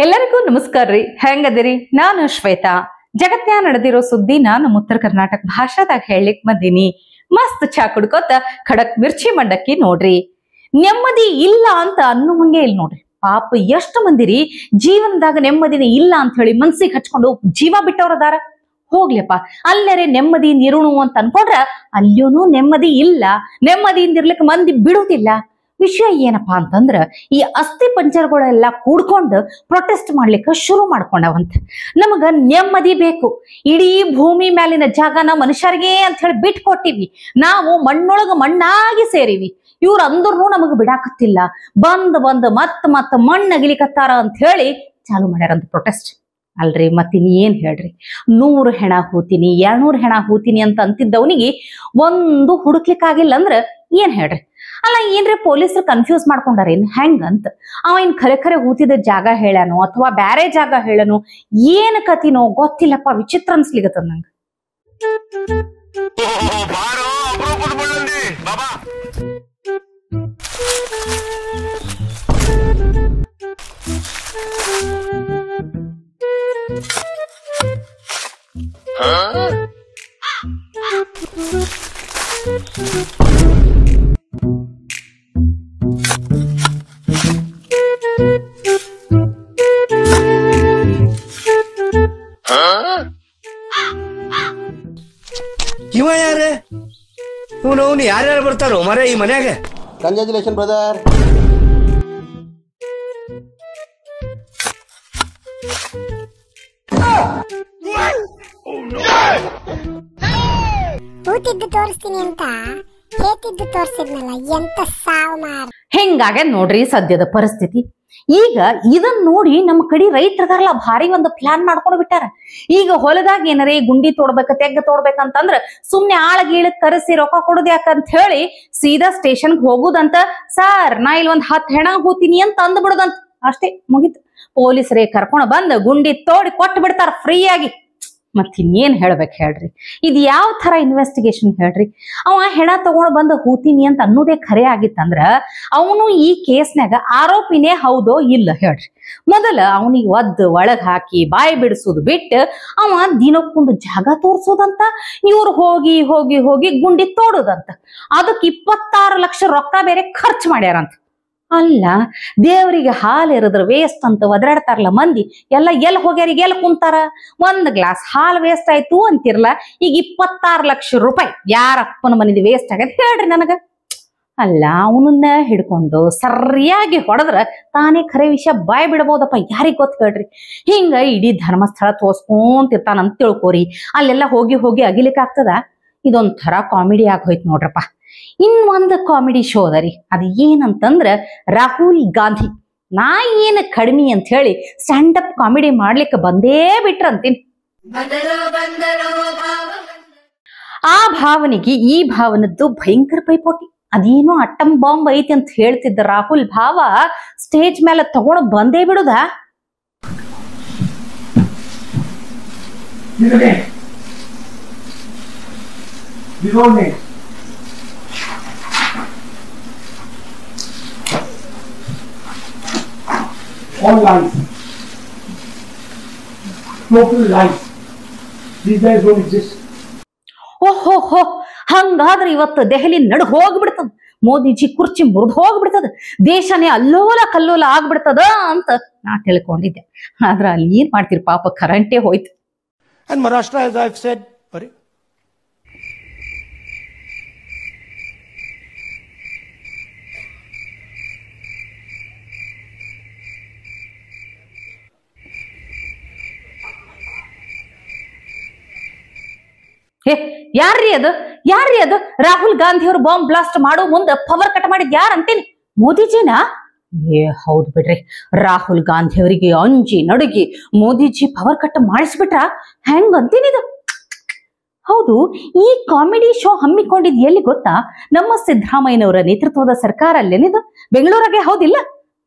ಎಲ್ಲರಿಗೂ ನಮಸ್ಕಾರ ರೀ. ಹೆಂಗದಿರಿ? ನಾನು ಶ್ವೇತಾ. ಜಗತ್ನ್ಯಾಗ ನಡೆದಿರೋ ಸುದ್ದಿನ ನಮ್ಮ ಉತ್ತರ ಕರ್ನಾಟಕ ಭಾಷಾದಾಗ ಹೇಳಲಿಕ್ ಬಂದೀನಿ. ಮಸ್ತ್ ಚಾ ಕುಡ್ಕೋತ ಖಡಕ್ ಮಿರ್ಚಿ ಮಂಡಕ್ಕಿ ನೋಡ್ರಿ. ನೆಮ್ಮದಿ ಇಲ್ಲ ಅಂತ ಅನ್ನುವಂಗೆ ಇಲ್ಲ ನೋಡ್ರಿ. ಪಾಪ ಎಷ್ಟು ಮಂದಿರಿ ಜೀವನದಾಗ ನೆಮ್ಮದಿನೇ ಇಲ್ಲ ಅಂತ ಹೇಳಿ ಮನ್ಸಿಗೆ ಹಚ್ಕೊಂಡು ಜೀವ ಬಿಟ್ಟವ್ರದಾರ. ಹೋಗ್ಲಿಪ್ಪ, ಅಲ್ಲರೆ ನೆಮ್ಮದಿಯಿಂದ ಇರುಣು ಅಂತ ಅನ್ಕೊಂಡ್ರ ಅಲ್ಲಿಯೂ ನೆಮ್ಮದಿ ಇಲ್ಲ. ನೆಮ್ಮದಿಯಿಂದ ಇರ್ಲಿಕ್ಕೆ ಮಂದಿ ಬಿಡುವುದಿಲ್ಲ. ವಿಷಯ ಏನಪ್ಪಾ ಅಂತಂದ್ರ, ಈ ಅಸ್ಥಿ ಪಂಜರಗಳೆಲ್ಲ ಕೂಡ್ಕೊಂಡು ಪ್ರೊಟೆಸ್ಟ್ ಮಾಡ್ಲಿಕ್ಕೆ ಶುರು ಮಾಡ್ಕೊಂಡವಂತ. ನಮಗ ನೆಮ್ಮದಿ ಬೇಕು. ಇಡೀ ಭೂಮಿ ಮೇಲಿನ ಜಾಗನ ಮನುಷ್ಯರಿಗೆ ಅಂತ ಹೇಳಿ ಬಿಟ್ಟು ಕೊಟ್ಟಿವಿ. ನಾವು ಮಣ್ಣೊಳಗ ಮಣ್ಣಾಗಿ ಸೇರಿವಿ. ಇವ್ರು ಅಂದ್ರೂ ನಮಗ ಬಿಡಾಕತ್ತಿಲ್ಲ. ಬಂದ್ ಮತ್ತ ಮಣ್ಣು ಅಗಿಲಿಕತ್ತಾರ ಅಂತ ಹೇಳಿ ಚಾಲು ಮಾಡ್ಯಾರಂತ ಪ್ರೊಟೆಸ್ಟ್. ಅಲ್ರಿ ಮತ್ತಿನ್ ಏನ್ ಹೇಳ್ರಿ, 100 ಹೆಣ ಹೂತೀನಿ 200 ಹೆಣ ಹೂತೀನಿ ಅಂತ ಅಂತಿದ್ದವನಿಗೆ ಒಂದು ಹುಡುಕ್ಲಿಕ್ಕಾಗಿಲ್ಲ ಅಂದ್ರ ಏನ್ ಹೇಳ್ರಿ? ಅಲ್ಲ, ಏನ್ರಿ ಪೊಲೀಸರು ಕನ್ಫ್ಯೂಸ್ ಮಾಡ್ಕೊಂಡಾರೇನ್ ಹೆಂಗಂತ? ಅವ ಇನ್ ಖರೆ ಹೂತಿದ ಜಾಗ ಹೇಳಾನೋ ಅಥವಾ ಬ್ಯಾರೆ ಜಾಗ ಹೇಳನೋ ಏನ್ ಕತಿನೋ ಗೊತ್ತಿಲ್ಲಪ್ಪ. ವಿಚಿತ್ರ ಅನ್ಸ್ಲಿಗತ್ತ ನಂಗ. ಇವ ಯಾರು? ಇವನು ಯಾರ್ಯಾರು ಬರ್ತಾರೋ ಮರ ಈ ಮನ್ಯಾಗ? Congratulation brother. ಕೂತಿದ್ದು ತೋರಿಸ್ತೀನಿ ಅಂತ ಹೇತಿದ್ದು ತೋರಿಸಿದ್ನಲ್ಲ, ಎಂತ ಸಾವು ಮಾರ. ಹೆಂಗಾಗ ನೋಡ್ರಿ ಸದ್ಯದ ಪರಿಸ್ಥಿತಿ. ಈಗ ಇದನ್ನ ನೋಡಿ ನಮ್ಮ ಕಡೆ ರೈತರದಾರಲ್ಲ ಭಾರಿ ಒಂದು ಪ್ಲಾನ್ ಮಾಡ್ಕೊಂಡು ಬಿಟ್ಟಾರ. ಈಗ ಹೊಲದಾಗ ಏನಾರೇ ಗುಂಡಿ ತೋಡ್ಬೇಕ ತೆಗ್ಗ ತೋಡ್ಬೇಕಂತಂದ್ರ ಸುಮ್ನೆ ಆಳಗೀಳಕ್ ಕರೆಸಿ ರೊಕ್ಕ ಕೊಡುದು ಯಾಕಂತ ಹೇಳಿ ಸೀದಾ ಸ್ಟೇಷನ್ಗೆ ಹೋಗುದಂತ. ಸರ್, ನಾ ಇಲ್ಲಿ 10 ಹೆಣ ಹೂತೀನಿ ಅಂತ ಅಂದ್ಬಿಡುದಂತ. ಅಷ್ಟೇ, ಮುಗಿತು. ಪೊಲೀಸರೇ ಕರ್ಕೊಂಡು ಬಂದ್ ಗುಂಡಿ ತೋಡಿ ಕೊಟ್ಟು ಬಿಡ್ತಾರ ಫ್ರೀಯಾಗಿ. ಮತ್ತಿನ್ನೇನ್ ಹೇಳ್ಬೇಕು ಹೇಳ್ರಿ? ಇದು ಯಾವ ತರ ಇನ್ವೆಸ್ಟಿಗೇಷನ್ ಹೇಳ್ರಿ? ಅವ ಹೆಣ ತಗೊಂಡು ಬಂದು ಹೂತೀನಿ ಅಂತ ಅನ್ನೋದೇ ಖರೆ ಆಗಿತ್ತಂದ್ರ ಅವನು ಈ ಕೇಸ್ನಾಗ ಆರೋಪಿನೇ ಹೌದೋ ಇಲ್ಲ ಹೇಳ್ರಿ? ಮೊದಲ ಅವನಿಗೆ ಒಳಗ್ ಹಾಕಿ ಬಾಯಿ ಬಿಡಿಸೋದು ಬಿಟ್ಟು ಅವ ದಿನಕ್ಕೊಂದು ಜಾಗ ತೋರ್ಸೋದಂತ, ಇವ್ರು ಹೋಗಿ ಹೋಗಿ ಹೋಗಿ ಗುಂಡಿ ತೋಡೋದಂತ. ಅದಕ್ಕೆ 26 ಲಕ್ಷ ರೊಕ್ಕ ಬೇರೆ ಖರ್ಚು ಮಾಡ್ಯಾರಂತ. ಅಲ್ಲ, ದೇವರಿಗೆ ಹಾಲು ಎರೆದ್ರ ವೇಸ್ಟ್ ಅಂತ ಒದರಾಡ್ತಾರಲ್ಲ ಮಂದಿ ಎಲ್ಲ. ಎಲ್ಲಿ ಹೋಗ್ಯಾರಿಗೆ ಎಲ್ಲಿ ಕುಂತಾರ? 1 ಗ್ಲಾಸ್ ಹಾಲು ವೇಸ್ಟ್ ಆಯ್ತು ಅಂತಿರ್ಲ, ಈಗ 26 ಲಕ್ಷ ರೂಪಾಯಿ ಯಾರಪ್ಪನ ಮನಿದು ವೇಸ್ಟ್ ಆಗದ ಹೇಳ್ರಿ ನನಗ? ಅಲ್ಲ, ಅವನನ್ನ ಹಿಡ್ಕೊಂಡು ಸರಿಯಾಗಿ ಹೊಡೆದ್ರ ತಾನೇ ಖರೆ ವಿಷಯ ಬಾಯ್ ಬಿಡಬಹುದಪ್ಪ. ಯಾರಿಗ್ ಗೊತ್ತ ಹೇಳ್ರಿ? ಹಿಂಗ ಇಡೀ ಧರ್ಮಸ್ಥಳ ತೋರ್ಸ್ಕೊಂತಿರ್ತಾನಂತ ತಿಳ್ಕೋರಿ. ಅಲ್ಲೆಲ್ಲ ಹೋಗಿ ಹೋಗಿ ಅಗಿಲಿಕ್ ಆಗ್ತದ? ಇದೊಂಥರ ಕಾಮಿಡಿ ಆಗೋಯ್ತು ನೋಡ್ರಪ್ಪ. ಇನ್ನೊಂದು ಕಾಮಿಡಿ ಶೋ ಅದ ರೀ. ಅದು ಏನಂತಂದ್ರ ರಾಹುಲ್ ಗಾಂಧಿ ನಾ ಏನ್ ಕಡಿಮೆ ಅಂತ ಹೇಳಿ ಸ್ಟ್ಯಾಂಡ್ ಅಪ್ ಕಾಮಿಡಿ ಮಾಡ್ಲಿಕ್ಕೆ ಬಂದೇ ಬಿಟ್ರಂತೀನಿ. ಆ ಭಾವನೆಗೆ ಈ ಭಾವನದ್ದು ಭಯಂಕರ ಪೈಪೋಟಿ. ಅದೇನೋ ಅಟಮ್ ಬಾಂಬ್ ಐತಿ ಅಂತ ಹೇಳ್ತಿದ್ದ ರಾಹುಲ್ ಭಾವ ಸ್ಟೇಜ್ ಮೇಲೆ ತಗೊಂಡು ಬಂದೇ ಬಿಡುದ. All lies. Total lies. These guys don't exist. ಓಹೋ, ಹಂಗಾದ್ರೆ ಇವತ್ತು ದೆಹಲಿ ನಡು ಹೋಗ್ಬಿಡ್ತದ. ಮೋದಿಜಿ ಕುರ್ಚಿ ಮುರಿದು ಹೋಗ್ಬಿಡ್ತದ. ದೇಶನೇ ಅಲ್ಲೋಲ ಕಲ್ಲೋಲ ಆಗ್ಬಿಡ್ತದ ಅಂತ ನಾ ತಿಳ್ಕೊಂಡಿದ್ದೆ. ಆದ್ರ ಅಲ್ಲಿ ಏನ್ ಮಾಡ್ತೀರಿ ಪಾಪ, ಕರೆಂಟೇ ಹೋಯ್ತು. And Maharashtra, as I've said, ಯಾರ್ರೀ ಅದು? ರಾಹುಲ್ ಗಾಂಧಿ ಅವರು ಬಾಂಬ್ ಬ್ಲಾಸ್ಟ್ ಮಾಡೋ ಮುಂದೆ ಪವರ್ ಕಟ್ ಮಾಡಿದ್ ಯಾರು ಅಂತೀನಿ? ಮೋದಿಜಿನಾ? ಹೌದು ಬಿಡ್ರಿ. ರಾಹುಲ್ ಗಾಂಧಿ ಅವರಿಗೆ ಅಂಜಿ ನಡುಗಿ ಮೋದಿಜಿ ಪವರ್ ಕಟ್ ಮಾಡಿಸ್ಬಿಟ್ರ ಹೆಂಗ ಅಂತೀನಿದು? ಹೌದು, ಈ ಕಾಮಿಡಿ ಶೋ ಹಮ್ಮಿಕೊಂಡಿದ್ ಎಲ್ಲಿ ಗೊತ್ತಾ? ನಮ್ಮ ಸಿದ್ದರಾಮಯ್ಯನವರ ನೇತೃತ್ವದ ಸರ್ಕಾರ ಅಲ್ಲೇನಿದು, ಬೆಂಗಳೂರಾಗೆ ಹೌದಿಲ್ಲ?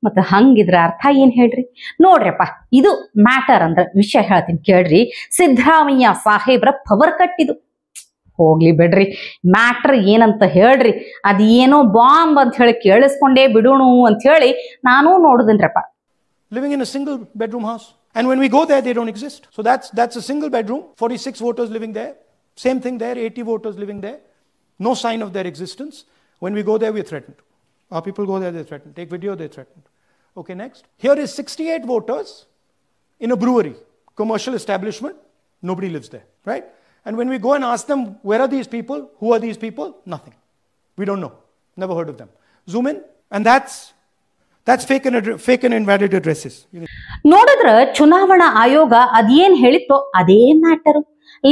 ಮತ್ತೆ ಹಂಗಿದ್ರ ಅರ್ಥ ಏನ್ ಹೇಳ್ರಿ? ನೋಡ್ರಪ್ಪ, ಇದು ಮ್ಯಾಟರ್ ಅಂದ್ರ ವಿಷಯ ಹೇಳ್ತೀನಿ ಕೇಳ್ರಿ. ಸಿದ್ದರಾಮಯ್ಯ ಸಾಹೇಬ್ರ ಪವರ್ ಕಟ್ ಇದು. ಹೋಗ್ಲಿ ಬಿಡ್ರಿ, ಮ್ಯಾಟ್ರ್ ಏನಂತ ಹೇಳ್ರಿ. ಅದೇನೋ ಬಾಂಬ್ ಅಂತ ಹೇಳಿ ಕೇಳಿಸ್ಕೊಂಡೇ ಬಿಡೋಣ ಅಂತ ಹೇಳಿ ನಾನು ನೋಡುದನ್ರಪ್ಪ. living in a single bedroom house. And when we go there, they don't exist. So that's a single bedroom, 46 voters living there. Same thing there, 80 voters living there. No sign of their existence. When we go there, we're threatened. Our people go there, they're threatened. Take video, they're threatened. Okay, next. Here is 68 voters in a brewery, commercial establishment. Nobody lives there, right? And when we go and ask them, where are these people? Who are these people? Nothing. We don't know. Never heard of them. Zoom in. And that's fake and invalid addresses. ನೋಡಿದ್ರ ಚುನಾವಣಾ ಆಯೋಗ ಅದೇನ್ ಹೇಳಿತ್ತೋ ಅದೇ matter.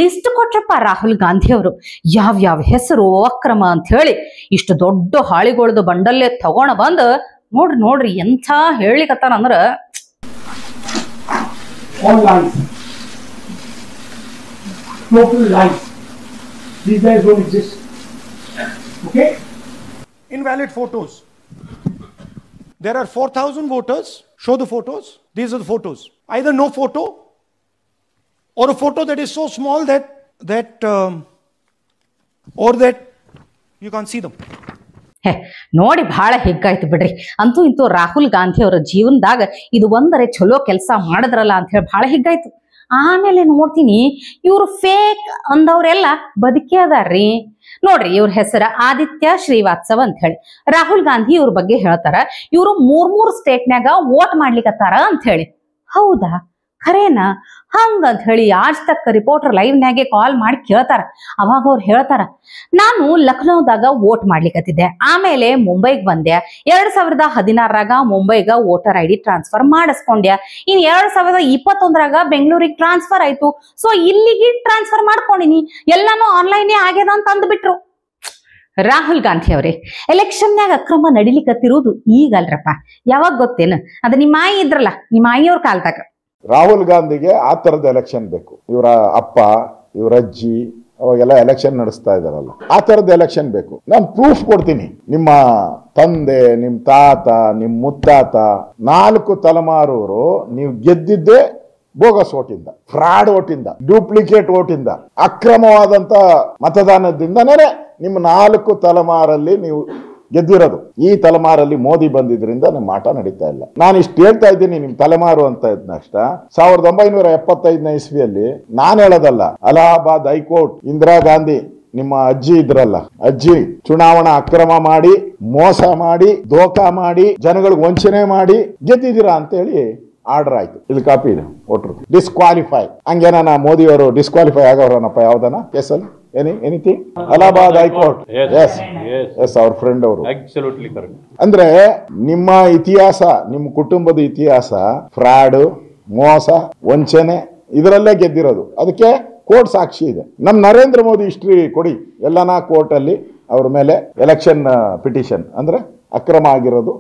List Kotrappa Rahul Gandhi ಅವರು. ಯಾವ್ಯಾವ ಹೆಸರು ಅಕ್ರಮ ಅಂತ ಹೇಳಿ ಇಷ್ಟು ದೊಡ್ಡ ಹಾಳಿಗೊಳ್ದು ಬಂಡಲ್ಲೇ ತಗೊಂಡ ಬಂದ್ ನೋಡ್ರಿ ಎಂಥ ಹೇಳಿಕತ್ತಾನ ಅಂದ್ರ All lies. Total lies. These guys don't exist. Okay? Invalid photos. There are 4,000 voters. Show the photos. These are the photos. Either no photo or a photo that is so small that you can't see them. ನೋಡಿ ಬಹಳ ಹಿಗ್ಗಾಯ್ತು ಬಿಡ್ರಿ. ಅಂತೂ ಇಂತೂ ರಾಹುಲ್ ಗಾಂಧಿ ಅವರ ಜೀವನದಾಗ ಇದು ಒಂದರೆ ಚಲೋ ಕೆಲಸ ಮಾಡಿದ್ರಲ್ಲ ಅಂತ ಹೇಳಿ ಬಹಳ ಹಿಗ್ಗಾಯ್ತು. ಆಮೇಲೆ ನೋಡ್ತೀನಿ ಇವ್ರು ಫೇಕ್ ಅಂದವ್ರೆಲ್ಲ ಬದುಕೇ ಅದಾರ್ರಿ. ನೋಡ್ರಿ ಇವ್ರ ಹೆಸರ ಆದಿತ್ಯ ಶ್ರೀವಾತ್ಸವ್ ಅಂತ ಹೇಳಿ. ರಾಹುಲ್ ಗಾಂಧಿ ಇವ್ರ ಬಗ್ಗೆ ಹೇಳ್ತಾರ ಇವ್ರು 3 ಸ್ಟೇಟ್ನ್ಯಾಗ ವೋಟ್ ಮಾಡ್ಲಿಕ್ಕತ್ತಾರ ಅಂತ ಹೇಳಿ. ಹೌದಾ, ಖರೇನಾ? ಹಂಗಂತ ಹೇಳಿ ಆಜ್ ತಕ್ಕ ರಿಪೋರ್ಟರ್ ಲೈವ್ನ್ಯಾಗೆ ಕಾಲ್ ಮಾಡಿ ಕೇಳ್ತಾರ. ಅವಾಗ ಅವ್ರು ಹೇಳ್ತಾರ, ನಾನು ಲಕ್ನೋದಾಗ ವೋಟ್ ಮಾಡ್ಲಿಕ್ಕತ್ತಿದ್ದೆ, ಆಮೇಲೆ ಮುಂಬೈಗೆ ಬಂದೆ, 2016ರಾಗ ಮುಂಬೈಗ ವೋಟರ್ ID ಟ್ರಾನ್ಸ್ಫರ್ ಮಾಡಿಸ್ಕೊಂಡ್ಯ, ಇನ್ 2021ರಾಗ ಬೆಂಗಳೂರಿಗೆ ಟ್ರಾನ್ಸ್ಫರ್ ಆಯ್ತು, ಸೊ ಇಲ್ಲಿಗೆ ಟ್ರಾನ್ಸ್ಫರ್ ಮಾಡ್ಕೊಂಡಿನಿ, ಎಲ್ಲಾನು ಆನ್ಲೈನ್ ಆಗ್ಯದ ಅಂತ ಅಂದ್ಬಿಟ್ರು. ರಾಹುಲ್ ಗಾಂಧಿ ಅವರೇ, ಎಲೆಕ್ಷನ್ಯಾಗ ಅಕ್ರಮ ನಡಿಲಿಕ್ಕತ್ತಿರುವುದು ಈಗಲ್ರಪ್ಪ, ಯಾವಾಗ ಗೊತ್ತೇನು? ಅದು ನಿಮ್ಮ ಆಯಿ ಇದ್ರಲ್ಲ, ನಿಮ್ಮ ಆಯಿಯವ್ರ ಕಾಲದಾಗ. ರಾಹುಲ್ ಗಾಂಧಿಗೆ ಆ ತರದ ಎಲೆಕ್ಷನ್ ಬೇಕು. ಇವರ ಅಪ್ಪ, ಇವರ ಅಜ್ಜಿ ಅವಾಗೆಲ್ಲ ಎಲೆಕ್ಷನ್ ನಡೆಸ್ತಾ ಇದಾರಲ್ಲ, ಆ ತರದ ಎಲೆಕ್ಷನ್ ಬೇಕು. ನಾನು ಪ್ರೂಫ್ ಕೊಡ್ತೀನಿ. ನಿಮ್ಮ ತಂದೆ, ನಿಮ್ ತಾತ, ನಿಮ್ ಮುತ್ತಾತ 4 ತಲೆಮಾರವರು ನೀವು ಗೆದ್ದಿದ್ದೇ ಬೋಗಸ್ ಓಟಿಂದ, ಫ್ರಾಡ್ ಓಟಿಂದ, ಡೂಪ್ಲಿಕೇಟ್ ಓಟಿಂದ, ಅಕ್ರಮವಾದಂತ ಮತದಾನದಿಂದನೇ ನಿಮ್ಮ 4 ತಲೆಮಾರಲ್ಲಿ ನೀವು ಗೆದ್ದಿರೋದು. ಈ ತಲೆಮಾರಲ್ಲಿ ಮೋದಿ ಬಂದಿದ್ರಿಂದ ನಮ್ಮ ಆಟ ನಡೀತಾ ಇಲ್ಲ. ನಾನು ಇಷ್ಟು ಹೇಳ್ತಾ ಇದ್ದೀನಿ, ನಿಮ್ ತಲೆಮಾರು ಅಂತ ಇದ್ನಷ್ಟ 1975ನೇ ಇಸ್ವಿಯಲ್ಲಿ ನಾನು ಹೇಳೋದಲ್ಲ, ಅಲಹಾಬಾದ್ ಹೈಕೋರ್ಟ್ ಇಂದಿರಾ ಗಾಂಧಿ ನಿಮ್ಮ ಅಜ್ಜಿ ಇದ್ರಲ್ಲ, ಅಜ್ಜಿ ಚುನಾವಣಾ ಅಕ್ರಮ ಮಾಡಿ, ಮೋಸ ಮಾಡಿ, ದೋಖಾ ಮಾಡಿ, ಜನಗಳಿಗೆ ವಂಚನೆ ಮಾಡಿ ಗೆದ್ದಿದ್ದೀರಾ ಅಂತ ಹೇಳಿ ಆರ್ಡರ್ ಆಯ್ತು. ಇಲ್ಲಿ ಕಾಪಿ ಇದೆ, ವೋಟ್ರು ಡಿಸ್ಕ್ವಾಲಿಫೈ. ಹಂಗೇನ ಮೋದಿ ಅವರು ಡಿಸ್ಕ್ವಾಲಿಫೈ ಆಗವ್ರನಪ್ಪ ಯಾವ್ದನ ಕೇಸಲ್ಲಿ? ಎನಿಥಿಂಗ್? ಅಲಹಾಬಾದ್ ಹೈಕೋರ್ಟ್. ಎಸ್ ಅವ್ರ ಫ್ರೆಂಡ್ ಅವರು. ಅಂದ್ರೆ ನಿಮ್ಮ ಇತಿಹಾಸ, ನಿಮ್ಮ ಕುಟುಂಬದ ಇತಿಹಾಸ ಫ್ರಾಡ್, ಮೋಸ, ವಂಚನೆ ಇದರಲ್ಲೇ ಗೆದ್ದಿರೋದು. ಅದಕ್ಕೆ ಕೋರ್ಟ್ ಸಾಕ್ಷಿ ಇದೆ. ನಮ್ ನರೇಂದ್ರ ಮೋದಿ ಹಿಸ್ಟ್ರಿ ಕೊಡಿ, ಎಲ್ಲಾನ ಕೋರ್ಟ್ ಅಲ್ಲಿ ಅವ್ರ ಮೇಲೆ ಎಲೆಕ್ಷನ್ ಪಿಟಿಷನ್ ಅಂದ್ರೆ ಅಕ್ರಮ ಆಗಿರೋದು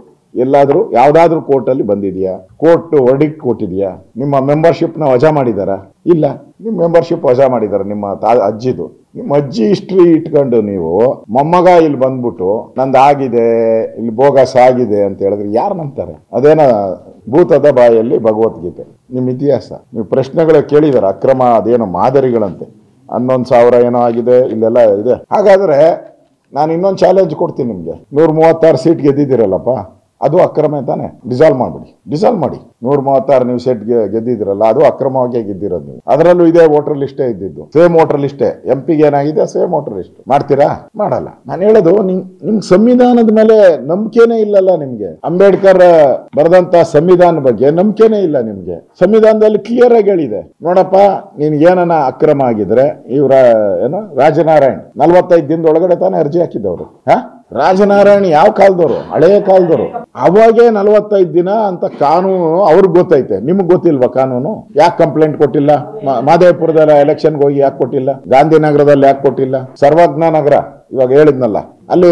ಎಲ್ಲಾದ್ರೂ ಯಾವ್ದಾದ್ರು ಕೋರ್ಟ್ ಅಲ್ಲಿ ಬಂದಿದ್ಯಾ? ಕೋರ್ಟ್ ವರ್ಡಿಕ್ಟ್ ಕೊಟ್ಟಿದ್ಯಾ? ನಿಮ್ಮ ಮೆಂಬರ್ಶಿಪ್ ನ ವಜಾ ಮಾಡಿದಾರ? ಇಲ್ಲ, ನಿಮ್ ಮೆಂಬರ್ಶಿಪ್ ವಜಾ ಮಾಡಿದಾರೆ ನಿಮ್ಮ ಅಜ್ಜಿದು. ನಿಮ್ಮ ಅಜ್ಜಿ ಹಿಸ್ಟ್ರಿ ಇಟ್ಕೊಂಡು ನೀವು ಮೊಮ್ಮಗ ಇಲ್ಲಿ ಬಂದ್ಬಿಟ್ಟು ನಂದಾಗಿದೆ, ಇಲ್ಲಿ ಬೋಗಸ್ ಆಗಿದೆ ಅಂತ ಹೇಳಿದ್ರೆ ಯಾರು ನಂಬ್ತಾರೆ? ಅದೇನ ಭೂತದ ಬಾಯಲ್ಲಿ ಭಗವದ್ಗೀತೆ. ನಿಮ್ ಇತಿಹಾಸ ನೀವು ಪ್ರಶ್ನೆಗಳು ಕೇಳಿದಾರ, ಅಕ್ರಮ ಅದೇನೋ ಮಾದರಿಗಳಂತೆ 11,000 ಏನೋ ಆಗಿದೆ, ಇಲ್ಲೆಲ್ಲ ಇದೆ. ಹಾಗಾದ್ರೆ ನಾನು ಇನ್ನೊಂದು ಚಾಲೆಂಜ್ ಕೊಡ್ತೀನಿ ನಿಮ್ಗೆ. 136 ಸೀಟ್ ಗೆದ್ದಿದ್ದೀರಲ್ಲಪ್ಪ, ಅದು ಅಕ್ರಮ ತಾನೆ? ಡಿಸಾಲ್ವ್ ಮಾಡಿ 136 ನೀವು ಸೆಟ್ ಗೆದ್ದಿದ್ರಲ್ಲ, ಅದು ಅಕ್ರಮವಾಗಿ ಗೆದ್ದಿರೋದು ನೀವು. ಅದರಲ್ಲೂ ಇದೇ ವೋಟರ್ ಲಿಸ್ಟೇ ಇದ್ದಿದ್ದು, ಸೇಮ್ ವೋಟರ್ ಲಿಸ್ಟೇ. MP ಏನಾಗಿದೆ ಸೇಮ್ ವೋಟರ್ ಲಿಸ್ಟ್. ಮಾಡ್ತೀರಾ? ಮಾಡಲ್ಲ. ನಾನು ಹೇಳೋದು ನಿಮ್ ಸಂವಿಧಾನದ ಮೇಲೆ ನಂಬಿಕೆನೇ ಇಲ್ಲಲ್ಲ ನಿಮ್ಗೆ. ಅಂಬೇಡ್ಕರ್ ಬರೆದಂತ ಸಂವಿಧಾನ ಬಗ್ಗೆ ನಂಬಿಕೆನೇ ಇಲ್ಲ ನಿಮ್ಗೆ. ಸಂವಿಧಾನದಲ್ಲಿ ಕ್ಲಿಯರ್ ಆಗಿ ಹೇಳಿದೆ, ನೋಡಪ್ಪ ನೀನ್ ಏನನ ಅಕ್ರಮ ಆಗಿದ್ರೆ ಇವ್ರ ಏನೋ ರಾಜನಾರಾಯಣ್ 45 ದಿನದೊಳಗಡೆ ತಾನೇ ಅರ್ಜಿ ಹಾಕಿದ್ದವ್ರು. ರಾಜನಾರಾಯಣ್ ಯಾವ ಕಾಲದವರು? ಹಳೆಯ ಕಾಲದವರು. ಅವಾಗೇ 45 ದಿನ ಅಂತ ಕಾನೂನು ಅವ್ರಿಗೆ ಗೊತ್ತೈತೆ, ನಿಮಗ್ ಗೊತ್ತಿಲ್ವಾ ಕಾನೂನು? ಯಾಕೆ ಕಂಪ್ಲೇಂಟ್ ಕೊಟ್ಟಿಲ್ಲ? ಮಾದೇವಪುರದಲ್ಲಿ ಎಲೆಕ್ಷನ್ಗೆ ಹೋಗಿ ಯಾಕೆ ಕೊಟ್ಟಿಲ್ಲ? ಗಾಂಧಿನಗರದಲ್ಲಿ ಯಾಕೆ ಕೊಟ್ಟಿಲ್ಲ? ಸರ್ವಜ್ಞ ನಗರ ಇವಾಗ ಹೇಳಿದ್ನಲ್ಲ, ಅಲ್ಲಿ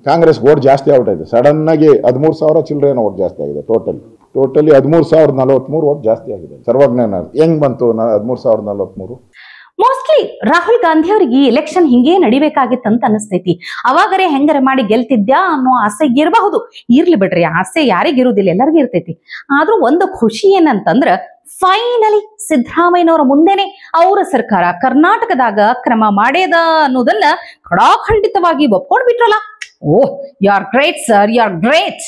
ಕಾಂಗ್ರೆಸ್ ವೋಟ್ ಜಾಸ್ತಿ ಆಗ್ಬಿಟ್ಟಿದೆ. ಸಡನ್ ಆಗಿ 13,000 ಚಿಲ್ಲರೇನೋ ವೋಟ್ ಜಾಸ್ತಿ ಆಗಿದೆ. ಟೋಟಲಿ 13,043 ವೋಟ್ ಜಾಸ್ತಿ ಆಗಿದೆ. ಸರ್ವಜ್ಞ ನಗರ ಹೆಂಗ್ ಬಂತು 13,043? ಮೋಸ್ಟ್ಲಿ ರಾಹುಲ್ ಗಾಂಧಿ ಅವ್ರಿಗೆ ಎಲೆಕ್ಷನ್ ಹಿಂಗೇ ನಡಿಬೇಕಾಗಿತ್ತಂತ ಅನಿಸ್ತೈತಿ. ಅವಾಗರೇ ಹೆಂಗರ ಮಾಡಿ ಗೆಲ್ತಿದ್ಯಾ ಅನ್ನೋ ಆಸೆ ಇರಬಹುದು. ಇರ್ಲಿ ಬಿಡ್ರಿ, ಆಸೆ ಯಾರಿಗಿರುವುದಿಲ್ಲ, ಎಲ್ಲರಿಗೂ ಇರ್ತೈತಿ. ಆದ್ರೂ ಒಂದು ಖುಷಿ ಏನಂತಂದ್ರ ಫೈನಲಿ ಸಿದ್ದರಾಮಯ್ಯನವರ ಮುಂದೆನೆ ಅವರ ಸರ್ಕಾರ ಕರ್ನಾಟಕದಾಗ ಕ್ರಮ ಮಾಡ್ಯದ ಅನ್ನೋದನ್ನ ಖಡಾಖಂಡಿತವಾಗಿ ಒಪ್ಕೊಂಡ್ಬಿಟ್ರಲ್ಲ. Oh, you are great sir, you are great.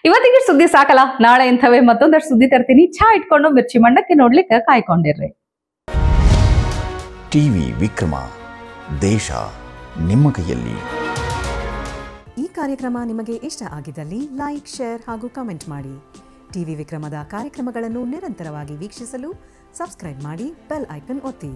ಇವತ್ತಿಗೆ ಸುದ್ದಿ ಸಾಕಲ್ಲ, ನಾಳೆ ಇಂಥವೇ ಮತ್ತೊಂದಷ್ಟು ಸುದ್ದಿ ತರ್ತೀನಿ. ಚಾ ಇಟ್ಕೊಂಡು ಮಿರ್ಚಿ ಮಂಡಕ್ಕೆ ನೋಡ್ಲಿಕ್ಕೆ ಕಾಯ್ಕೊಂಡಿರ್ರಿ. ಟಿವಿ ವಿಕ್ರಮ, ದೇಶ ನಿಮ್ಮ ಕೈಯಲ್ಲಿ. ಈ ಕಾರ್ಯಕ್ರಮ ನಿಮಗೆ ಇಷ್ಟ ಆಗಿದ್ದಲ್ಲಿ ಲೈಕ್, ಶೇರ್ ಹಾಗೂ ಕಮೆಂಟ್ ಮಾಡಿ. ಟಿವಿ ವಿಕ್ರಮದ ಕಾರ್ಯಕ್ರಮಗಳನ್ನು ನಿರಂತರವಾಗಿ ವೀಕ್ಷಿಸಲು ಸಬ್ಸ್ಕ್ರೈಬ್ ಮಾಡಿ, ಬೆಲ್ ಐಕನ್ ಒತ್ತಿ.